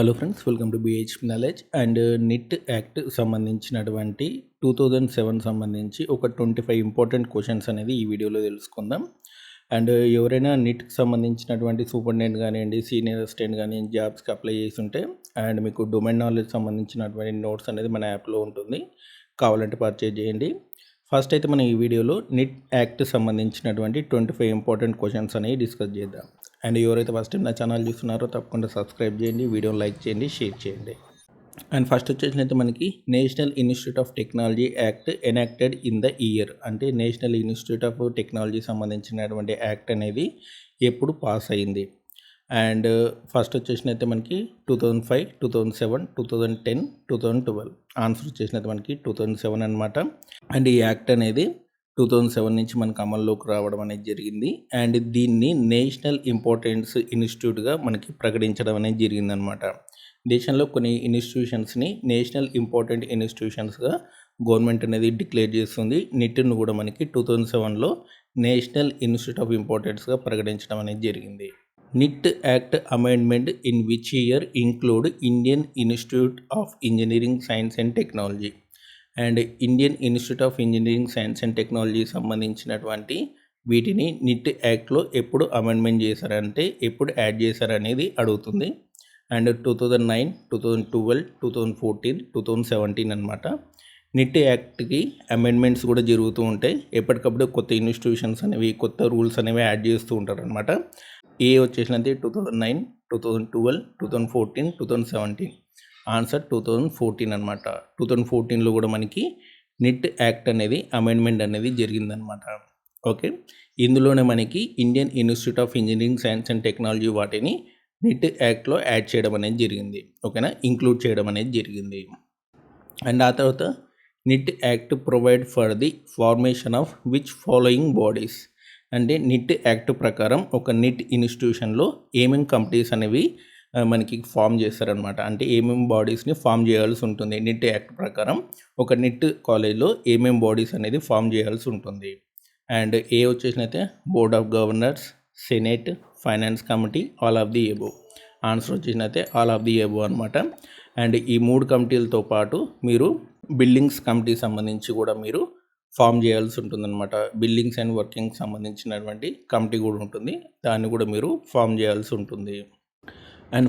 Hello friends, welcome to B H P knowledge. NIT act సంబంధించినటువంటి 2007 సంబంధించి ఒక 25 ఇంపార్టెంట్ క్వశ్చన్స్ అనేది ఈ వీడియోలో తెలుసుకుందాం. ఎవరైనా నీట్కి సంబంధించినటువంటి సూపరింటెండెంట్ కానివ్వండి, సీనియర్ అసిస్టెంట్ కానీ జాబ్స్కి అప్లై చేసి ఉంటే మీకు డొమైన్ నాలెడ్జ్ సంబంధించినటువంటి నోట్స్ అనేది మన యాప్లో ఉంటుంది, కావాలంటే పర్చేజ్ చేయండి. ఫస్ట్ అయితే మనం ఈ వీడియోలో నిట్ యాక్ట్ సంబంధించినటువంటి 25 ఇంపార్టెంట్ క్వశ్చన్స్ అనేవి డిస్కస్ చేద్దాం. ఎవరైతే ఫస్ట్ టైం నా ఛానల్ చూస్తున్నారో తప్పకుండా సబ్స్క్రైబ్ చేయండి, వీడియోని లైక్ చేయండి, షేర్ చేయండి. ఫస్ట్ వచ్చేసినైతే మనకి national institute of technology act enacted in the year, అంటే నేషనల్ ఇన్స్టిట్యూట్ ఆఫ్ టెక్నాలజీ సంబంధించినటువంటి యాక్ట్ అనేది ఎప్పుడు పాస్ అయింది. ఫస్ట్ వచ్చేసినైతే మనకి 2005, 2007, 2010, 2012. ఆన్సర్ వచ్చేసినైతే మనకి 2007 అనమాట. ఈ యాక్ట్ అనేది 2007 నుంచి మనకు అమల్లోకి రావడం అనేది జరిగింది. దీన్ని నేషనల్ ఇంపార్టెన్స్ ఇన్స్టిట్యూట్గా మనకి ప్రకటించడం అనేది జరిగిందనమాట. దేశంలో కొన్ని ఇన్స్టిట్యూషన్స్ని నేషనల్ ఇంపార్టెంట్ ఇన్స్టిట్యూషన్స్గా గవర్నమెంట్ అనేది డిక్లేర్ చేస్తుంది. నిట్ను కూడా మనకి 2007లో నేషనల్ ఇన్స్టిట్యూట్ ఆఫ్ ఇంపార్టెన్స్గా ప్రకటించడం అనేది జరిగింది. NIT act amendment in which year include Indian institute of engineering science and technology Indian institute of engineering science and technology సంబంధించినటువంటి వీటిని నిట్ యాక్ట్లో ఎప్పుడు అమెండ్మెంట్ చేశారంటే ఎప్పుడు యాడ్ చేశారనేది అడుగుతుంది. 2009, 2012, 2014, 2017 అనమాట. నిట్ యాక్ట్కి అమెండ్మెంట్స్ కూడా జరుగుతూ ఉంటాయి. ఎప్పటికప్పుడు కొత్త ఇన్స్టిట్యూషన్స్ అనేవి, కొత్త రూల్స్ అనేవి యాడ్ చేస్తూ ఉంటారు అనమాట. ఏ వచ్చేసినది 2009, 2012, 2014, 2017. ఆన్సర్ 2014 అనమాట. 2014లో కూడా మనకి నిట్ యాక్ట్ అనేది అమెండ్మెంట్ అనేది జరిగిందనమాట. ఓకే, ఇందులోనే మనకి Indian institute of engineering science and technology వాటిని నిట్ యాక్ట్లో యాడ్ చేయడం అనేది జరిగింది. ఓకేనా, ఇంక్లూడ్ చేయడం అనేది జరిగింది. ఆ తర్వాత NIT act provide for the formation of which following bodies, అంటే నిట్ యాక్ట్ ప్రకారం ఒక నిట్ ఇన్స్టిట్యూషన్లో ఏమేమి కమిటీస్ అనేవి మనకి ఫామ్ చేస్తారనమాట. అంటే ఏమేమి బాడీస్ని ఫామ్ చేయాల్సి ఉంటుంది. నిట్ యాక్ట్ ప్రకారం ఒక నిట్ కాలేజ్లో ఏమేమి బాడీస్ అనేది ఫామ్ చేయాల్సి ఉంటుంది. ఏ వచ్చేసినైతే board of governors, senate, finance committee, all of the above. Answer వచ్చేసినైతే ఆల్ ఆఫ్ ది ఎబో అనమాట. ఈ 3 కమిటీలతో పాటు మీరు బిల్డింగ్స్ కమిటీ సంబంధించి కూడా మీరు ఫామ్ చేయాల్సి ఉంటుందన్నమాట. బిల్డింగ్స్ అండ్ వర్కింగ్ సంబంధించినటువంటి కమిటీ కూడా ఉంటుంది, దాన్ని కూడా మీరు ఫామ్ చేయాల్సి ఉంటుంది.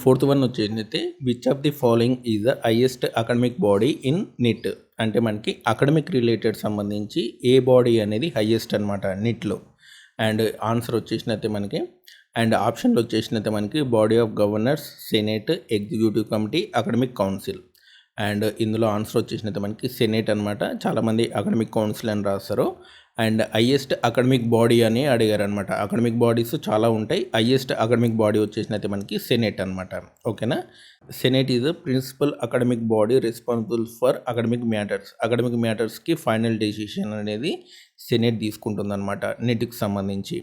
ఫోర్త్ వన్ వచ్చేసి which of the following is the highest academic body in NIT, అంటే మనకి అకాడమిక్ రిలేటెడ్ సంబంధించి ఏ బాడీ అనేది హైయెస్ట్ అనమాట నిట్లో. ఆన్సర్ వచ్చేసినైతే మనకి ఆప్షన్లో వచ్చేసినైతే మనకి body of governors, senate, executive committee, academic council. ఇందులో ఆన్సర్ వచ్చేసినైతే మనకి సెనేట్ అనమాట. చాలామంది అకాడమిక్ కౌన్సిల్ అని రాస్తారు. హైయెస్ట్ అకాడమిక్ బాడీ అని అడిగారు అనమాట. అకాడమిక్ బాడీస్ చాలా ఉంటాయి, హైయెస్ట్ అకాడమిక్ బాడీ వచ్చేసినైతే మనకి సెనేట్ అనమాట. ఓకేనా, senate is the principal academic body responsible for academic matters. Academic మ్యాటర్స్కి ఫైనల్ డెసిషన్ అనేది సెనేట్ తీసుకుంటుంది అనమాట నిట్కి సంబంధించి.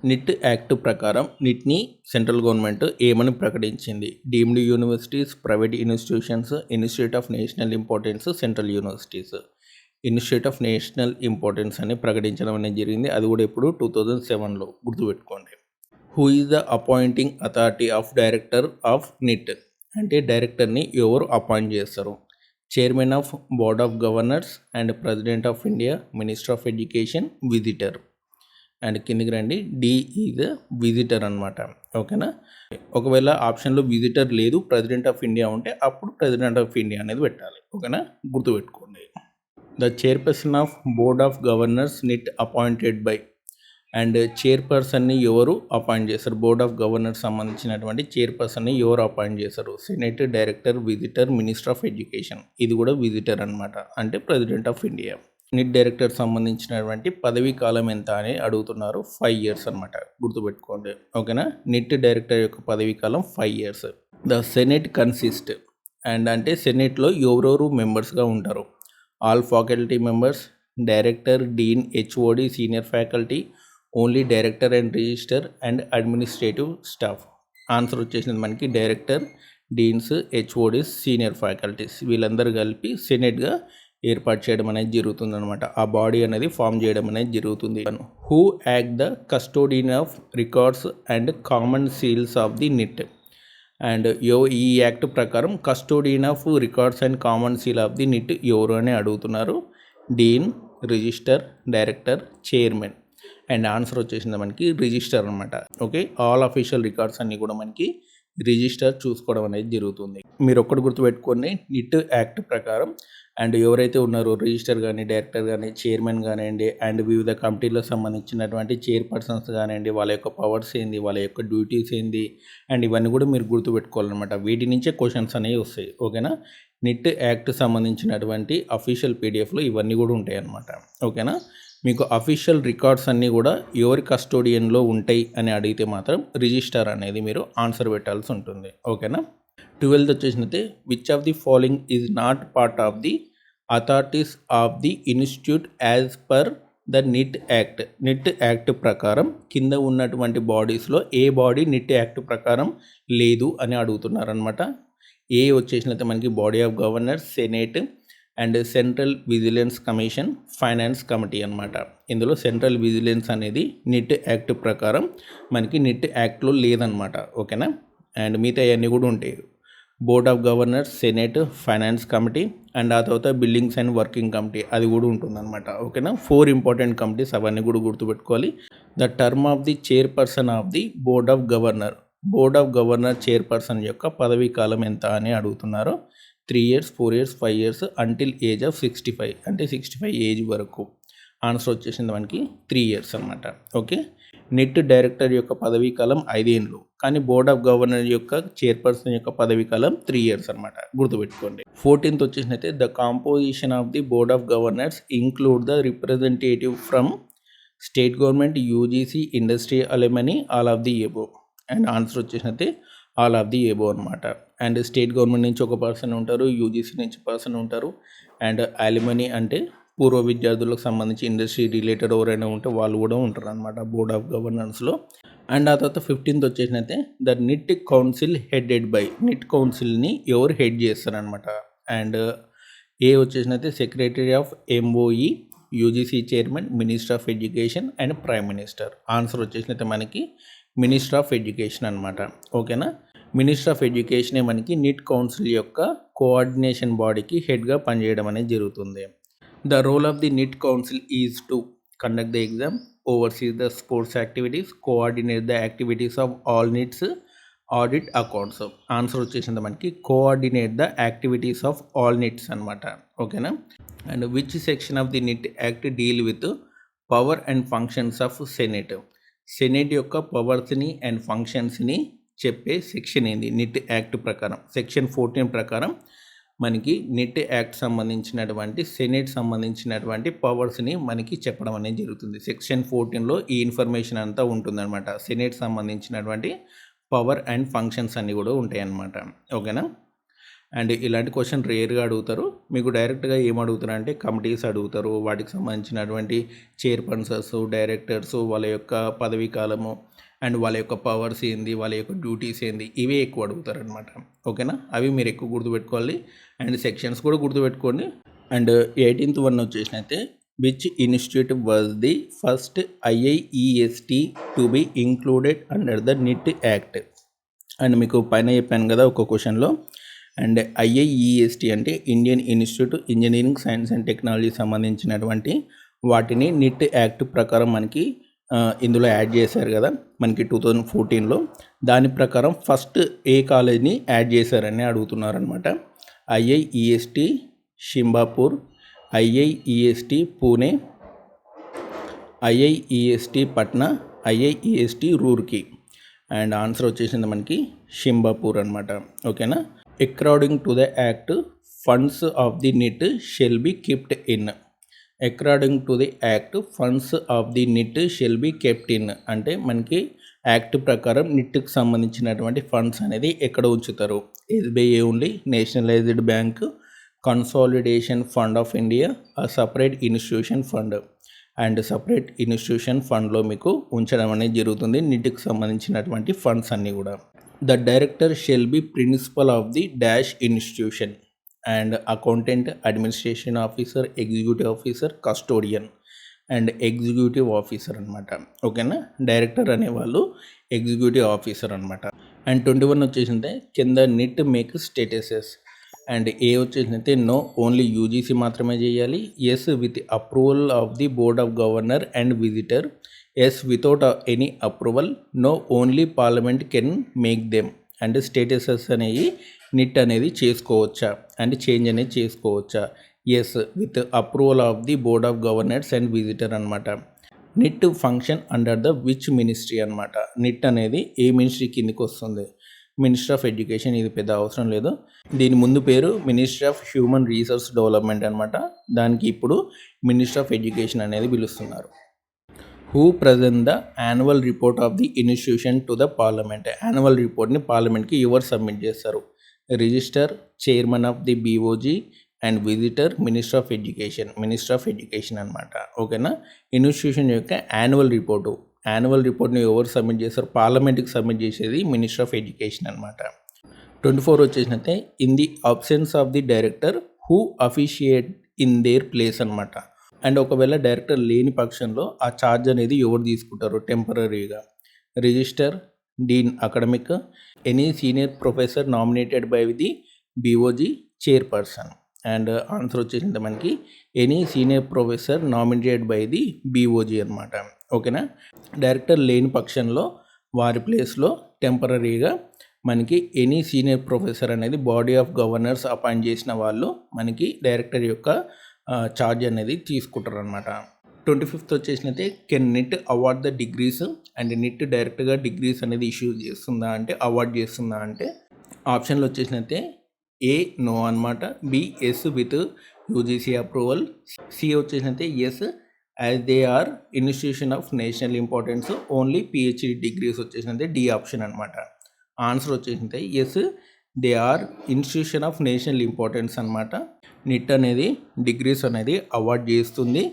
నిట్ యాక్ట్ ప్రకారం నిట్ని సెంట్రల్ గవర్నమెంట్ ఏమని ప్రకటించింది? Deemed universities, private institutions, institute of national importance, central universities. Institute of national importance అని ప్రకటించడం అనేది జరిగింది. అది కూడా ఇప్పుడు 2007లో, గుర్తుపెట్టుకోండి. Who is the appointing authority of director of NIT, అంటే డైరెక్టర్ని ఎవరు అపాయింట్ చేస్తారు? Chairman of board of governors and president of India, minister of education, visitor. కిందికి రండి, డి ఈజ్ విజిటర్ అనమాట. ఓకేనా, ఒకవేళ ఆప్షన్లో విజిటర్ లేదు, ప్రెసిడెంట్ ఆఫ్ ఇండియా ఉంటే అప్పుడు ప్రెసిడెంట్ ఆఫ్ ఇండియా అనేది పెట్టాలి. ఓకేనా, గుర్తుపెట్టుకోండి. The chairperson of board of governors NIT appointed by, చైర్పర్సన్ని ఎవరు అపాయింట్ చేస్తారు? బోర్డ్ ఆఫ్ గవర్నర్స్ సంబంధించినటువంటి చైర్పర్సన్ని ఎవరు అపాయింట్ చేస్తారు? Senate, director, visitor, minister of education. ఇది కూడా విజిటర్ అనమాట, అంటే president of India. NIT director సంబంధించినటువంటి పదవీ కాలం ఎంత అని అడుగుతున్నారు. 5 years అనమాట, గుర్తుపెట్టుకోండి. ఓకేనా, నిట్ డైరెక్టర్ యొక్క పదవీ కాలం 5 years. ద సెనేట్ కన్సిస్ట్, అంటే సెనేట్లో ఎవరెవరు మెంబర్స్గా ఉంటారు? All faculty members, director, dean, HOD, senior faculty, only director and register, and administrative staff. Answer వచ్చేసింది మనకి director, deans, HODs, senior faculties, వీళ్ళందరూ కలిపి సెనేట్గా ఏర్పాటు చేయడం అనేది జరుగుతుంది అనమాట. ఆ బాడీ అనేది ఫామ్ చేయడం అనేది జరుగుతుంది. Who act the custodian of records and common seals of the NIT, and ఈ యాక్ట్ ప్రకారం custodian of records and common seal of the NIT ఎవరు అని అడుగుతున్నారు. Dean, register, director, chairman. And answer వచ్చేసింది మనకి రిజిస్టర్ అనమాట. ఓకే, ఆల్ అఫీషియల్ రికార్డ్స్ అన్నీ కూడా మనకి రిజిస్టర్ చూసుకోవడం అనేది జరుగుతుంది. మీరు ఒక్కటి గుర్తుపెట్టుకొని నిట్ యాక్ట్ ప్రకారం అండ్ ఎవరైతే ఉన్నారో రిజిస్టర్ కానీ, డైరెక్టర్ కానీ, చైర్మన్ కానివ్వండి, అండ్ వివిధ కమిటీలకు సంబంధించినటువంటి చైర్పర్సన్స్ కానివ్వండి, వాళ్ళ యొక్క పవర్స్ ఏంది, వాళ్ళ యొక్క డ్యూటీస్ ఏంది, అండ్ ఇవన్నీ కూడా మీరు గుర్తుపెట్టుకోవాలన్నమాట. వీటి నుంచే క్వశ్చన్స్ అనేవి వస్తాయి. ఓకేనా, నిట్ యాక్ట్ సంబంధించినటువంటి అఫీషియల్ పీడిఎఫ్లో ఇవన్నీ కూడా ఉంటాయి అన్నమాట. ఓకేనా, మీకు అఫీషియల్ రికార్డ్స్ అన్నీ కూడా ఎవరి కస్టోడియన్లో ఉంటాయి అని అడిగితే మాత్రం రిజిస్టర్ అనేది మీరు ఆన్సర్ పెట్టాల్సి ఉంటుంది. ఓకేనా, 12th వచ్చేసినైతే which of the following is not part of the authorities of the institute as per the NIT act. NIT act ప్రకారం కింద ఉన్నటువంటి బాడీస్లో ఏ బాడీ నిట్ యాక్ట్ ప్రకారం లేదు అని అడుగుతున్నారనమాట. ఏ వచ్చేసినైతే మనకి body of governor, senate and central vigilance commission, finance committee అనమాట. ఇందులో సెంట్రల్ విజిలెన్స్ అనేది నిట్ యాక్ట్ ప్రకారం మనకి నిట్ యాక్ట్లో లేదనమాట. ఓకేనా, అండ్ మిగతా అన్నీ కూడా ఉంటాయి. Board of governors, senate, finance committee and ఆ తర్వాత బిల్డింగ్స్ అండ్ వర్కింగ్ కమిటీ అది కూడా ఉంటుందన్నమాట. ఓకేనా, 4 ఇంపార్టెంట్ కమిటీస్ అవన్నీ కూడా గుర్తుపెట్టుకోవాలి. The term of the chairperson of the board of governor. Board of governor chairperson యొక్క పదవీ కాలం ఎంత అని అడుగుతున్నారు. 3 years, 4 years, 5 years until age of 65, అంటే 65 ఏజ్ వరకు. ఆన్సర్ వచ్చేసింది మనకి 3 years అనమాట. ఓకే, నిట్ డైరెక్టర్ యొక్క పదవీ కాలం 5 ఏళ్ళు, కానీ బోర్డ్ ఆఫ్ గవర్నర్ యొక్క చైర్పర్సన్ యొక్క పదవీ కాలం 3 years అనమాట. గుర్తుపెట్టుకోండి. 14th వచ్చేసినైతే the composition of the board of governors include the representative from state government, UGC, industry, alumni, all of the above. And answer వచ్చేసినైతే ఆల్ ఆఫ్ ది ఎబో అనమాట. And state government నుంచి ఒక person ఉంటారు, UGC నుంచి person ఉంటారు, and alimony అంటే పూర్వ విద్యార్థులకు సంబంధించి ఇండస్ట్రీ రిలేటెడ్ ఎవరైనా ఉంటే వాళ్ళు కూడా ఉంటారు అనమాట బోర్డ్ ఆఫ్ గవర్నర్స్లో. అండ్ ఆ తర్వాత 15th వచ్చేసినైతే the NIT council headed by. NIT కౌన్సిల్ని ఎవరు హెడ్ చేస్తారనమాట. అండ్ ఏ వచ్చేసినైతే secretary of MOE, UGC chairman, minister of education and prime minister. Answer వచ్చేసినైతే మనకి మినిస్టర్ ఆఫ్ ఎడ్యుకేషన్ అనమాట. ఓకేనా, మినిస్టర్ ఆఫ్ ఎడ్యుకేషనే మనకి నిట్ కౌన్సిల్ యొక్క కోఆర్డినేషన్ బాడీకి హెడ్గా పనిచేయడం అనేది జరుగుతుంది. The role of the NIT council is to conduct the exam, overseas the sports activities, coordinate the activities of all NITs, audit accounts. Answer వచ్చేసింది మనకి coordinate the activities of all NITs అనమాట. ఓకేనా, and which section of the NIT act deal with power and functions of senate. Senate యొక్క పవర్స్ని and ఫంక్షన్స్ని చెప్పే section ఏంది neat act ప్రకారం? Section 14 ప్రకారం మనకి నిట్ యాక్ట్ సంబంధించినటువంటి సెనేట్ సంబంధించినటువంటి పవర్స్ని మనకి చెప్పడం అనేది జరుగుతుంది. సెక్షన్ 14లో ఈ ఇన్ఫర్మేషన్ అంతా ఉంటుందన్నమాట. సెనేట్ సంబంధించినటువంటి పవర్ అండ్ ఫంక్షన్స్ అన్నీ కూడా ఉంటాయి అన్నమాట. ఓకేనా, అండ్ ఇలాంటి క్వశ్చన్ రేర్గా అడుగుతారు. మీకు డైరెక్ట్గా ఏం అడుగుతారు అంటే కమిటీస్ అడుగుతారు, వాటికి సంబంధించినటువంటి చైర్పర్సన్స్, డైరెక్టర్స్, వాళ్ళ యొక్క పదవీ కాలము అండ్ వాళ్ళ యొక్క పవర్స్ ఏంది, వాళ్ళ యొక్క డ్యూటీస్ ఏంది, ఇవే ఎక్కువ అడుగుతారు అనమాట. ఓకేనా, అవి మీరు ఎక్కువ గుర్తుపెట్టుకోవాలి. అండ్ సెక్షన్స్ కూడా గుర్తుపెట్టుకోండి. అండ్ 18th వన్ వచ్చేసినైతే which institute was the first IIEST to be included under the NIT act. And మీకు పైన చెప్పాను కదా ఒక క్వశ్చన్లో. అండ్ IIEST అంటే Indian institute engineering science and technology సంబంధించినటువంటి వాటిని నిట్ యాక్ట్ ప్రకారం మనకి ఇందులో యాడ్ చేశారు కదా మనకి 2014లో. దాని ప్రకారం ఫస్ట్ ఏ కాలేజ్ని యాడ్ చేశారని అడుగుతున్నారనమాట. IIEST Shibpur, IIEST Pune, IIEST Patna, IIEST Roorkee. And answer వచ్చేసింది మనకి షింబాపూర్ అనమాట. ఓకేనా, according to the act funds of the NIT shall be kept in. According to the act funds of the NIT shall be kept in అంటే మనకి act ప్రకారం నిట్కి సంబంధించినటువంటి funds అనేది ఎక్కడ ఉంచుతారు? SBI only, nationalised bank, consolidation fund of India, separate institution fund. And separate institution ఫండ్లో మీకు ఉంచడం అనేది జరుగుతుంది నిట్కి సంబంధించినటువంటి ఫండ్స్ అన్నీ కూడా. The director shall be principal of the dash institution and accountant, administration officer, executive officer, custodian and executive officer అనమాట. ఓకేనా, డైరెక్టర్ అనేవాళ్ళు ఎగ్జిక్యూటివ్ ఆఫీసర్ అనమాట. అండ్ 21 వచ్చేసింటే కింద NIT make statutes. And A వచ్చేసింటే నో ఓన్లీ యూజీసీ మాత్రమే చేయాలి. Yes with approval of the board of governor and visitor. Yes without any approval. No only parliament can make them. And statutes అనేవి NIT అనేది చేసుకోవచ్చా and change అనేది చేసుకోవచ్చా. Yes with approval of the board of governors and visitor అనమాట. NIT function under the which ministry అనమాట. Neat అనేది ఏ ministry కిందకి వస్తుంది? Ministry of education. ఇది పెద్ద అవసరం లేదు. దీని ముందు పేరు ministry of human resource development అనమాట. దానికి ఇప్పుడు మినిస్ట్రీ ఆఫ్ ఎడ్యుకేషన్ అనేది పిలుస్తున్నారు. Who present the annual report of the institution to the parliament. Annual రిపోర్ట్ని పార్లమెంట్కి ఎవరు సబ్మిట్ చేస్తారు? Register, chairman of the BOG and visitor minister of education అనమాట. ఓకేనా. ఇన్స్టిట్యూషన్ యొక్క యాన్యువల్ రిపోర్ట్ని ఎవరు సబ్మిట్ చేస్తారు? పార్లమెంట్కి సబ్మిట్ చేసేది మినిస్టర్ ఆఫ్ ఎడ్యుకేషన్ అనమాట. 24 వచ్చేసినట్టే in the absence of the director who officiate in their place అనమాట. అండ్ ఒకవేళ డైరెక్టర్ లేని పక్షంలో ఆ ఛార్జ్ అనేది ఎవరు తీసుకుంటారు టెంపరీగా? Register, dean academic, any senior professor nominated by the BOG chairperson. And answer వచ్చేసింది మనకి any senior professor nominated by the BOG అనమాట. ఓకేనా. డైరెక్టర్ లేని పక్షంలో వారి ప్లేస్లో టెంపరీగా మనకి ఎనీ సీనియర్ ప్రొఫెసర్ అనేది బాడీ ఆఫ్ గవర్నర్స్ అపాయింట్ చేసిన వాళ్ళు మనకి డైరెక్టర్ యొక్క ఛార్జ్ అనేది తీసుకుంటారు అనమాట. 25th వచ్చేసినైతే can NIT award the degrees. And NIT డైరెక్ట్గా డిగ్రీస్ అనేది ఇష్యూ చేస్తుందా అంటే అవార్డ్ చేస్తుందా అంటే ఆప్షన్లు వచ్చేసినైతే ఏ నో అనమాట. B yes with UGC approval. C వచ్చేసినైతే yes as they are institution of national importance only PhD degrees వచ్చేసినైతే డి ఆప్షన్ అనమాట. ఆన్సర్ వచ్చేసినైతే yes they are institution of national importance NIT. Neat అనేది degrees అనేది award చేస్తుంది.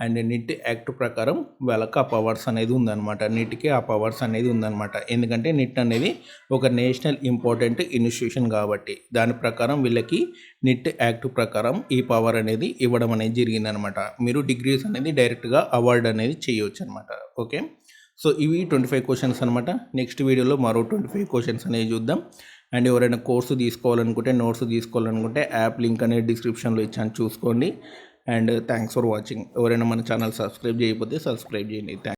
And NIT act ప్రకారం వాళ్ళకి ఆ పవర్స్ అనేది ఉందన్నమాట. నిట్కి ఆ పవర్స్ అనేది ఉందన్నమాట. ఎందుకంటే నిట్ అనేది ఒక నేషనల్ ఇంపార్టెంట్ ఇన్స్టిట్యూషన్ కాబట్టి దాని ప్రకారం వీళ్ళకి నిట్ యాక్ట్ ప్రకారం ఈ పవర్ అనేది ఇవ్వడం అనేది జరిగిందనమాట. మీరు డిగ్రీస్ అనేది డైరెక్ట్గా అవార్డ్ అనేది చేయవచ్చు అనమాట. ఓకే. సో ఇవి 25 క్వశ్చన్స్ అనమాట. నెక్స్ట్ వీడియోలో మరో 25 క్వశ్చన్స్ అనేవి చూద్దాం. అండ్ ఎవరైనా కోర్సు తీసుకోవాలనుకుంటే నోట్స్ తీసుకోవాలనుకుంటే యాప్ లింక్ అనేది డిస్క్రిప్షన్లో ఇచ్చాను, చూసుకోండి. And thanks for watching. ఎవరైనా మన ఛానల్ సబ్స్క్రైబ్ చేయకపోతే సబ్స్క్రైబ్ చేయండి.